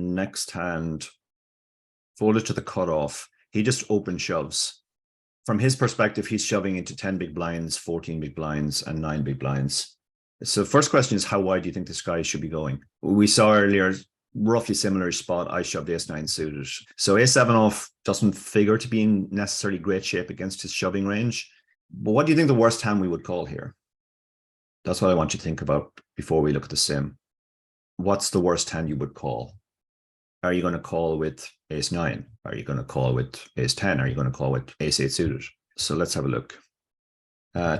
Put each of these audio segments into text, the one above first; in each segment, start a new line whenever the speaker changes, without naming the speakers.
next hand, folded to the cutoff. He just open shoves. From his perspective, he's shoving into 10 big blinds, 14 big blinds, and 9 big blinds. So first question is, how wide do you think this guy should be going? We saw earlier, roughly similar spot, I shoved ace-9 suited. So ace-7 off doesn't figure to be in necessarily great shape against his shoving range. But what do you think the worst hand we would call here? That's what I want you to think about before we look at the sim. What's the worst hand you would call? Are you going to call with ace-9? Are you going to call with ace-10? Are you going to call with ace-8 suited? So let's have a look.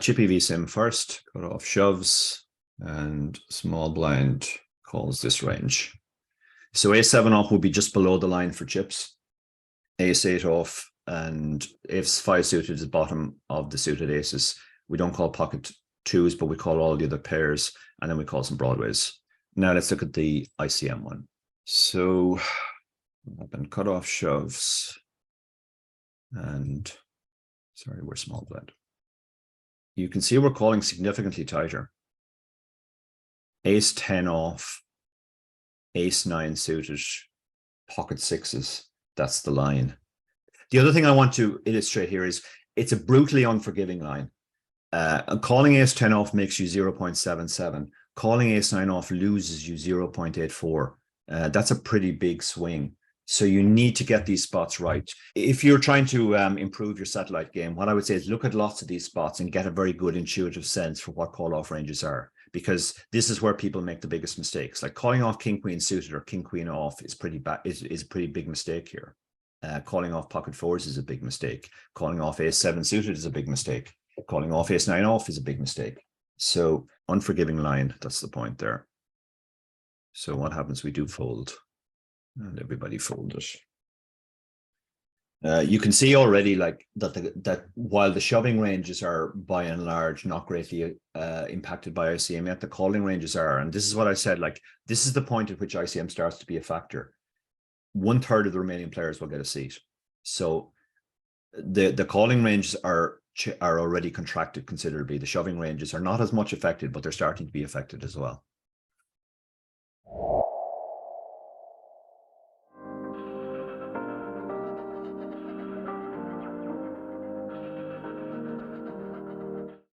Chippy V sim first, cut off shoves, and small blind calls this range. So ace-7 off would be just below the line for chips. Ace-8 off and ace-5 suited is the bottom of the suited aces. We don't call pocket twos, but we call all the other pairs, and then we call some broadways. Now let's look at the ICM one. So I've been cut off shoves and sorry, we're small blind. You can see we're calling significantly tighter. Ace-10 off, ace-9 suited, pocket sixes. That's the line. The other thing I want to illustrate here is it's a brutally unforgiving line. Calling ace-10 off makes you 0.77. Calling ace-9 off loses you 0.84. That's a pretty big swing. So you need to get these spots right. If you're trying to improve your satellite game, what I would say is look at lots of these spots and get a very good intuitive sense for what call-off ranges are, because this is where people make the biggest mistakes. Like calling off king-queen suited or king-queen off is pretty bad. Is a pretty big mistake here. Calling off pocket fours is a big mistake. Calling off ace-7 suited is a big mistake. Calling off ace-9 off is a big mistake. So unforgiving line, that's the point there. So what happens? We do fold. And everybody folded. You can see already like that while the shoving ranges are by and large not greatly impacted by ICM, yet the calling ranges are. And this is what I said, like this is the point at which ICM starts to be a factor. 1/3 of the remaining players will get a seat. So the calling ranges are already contracted considerably. The shoving ranges are not as much affected, but they're starting to be affected as well.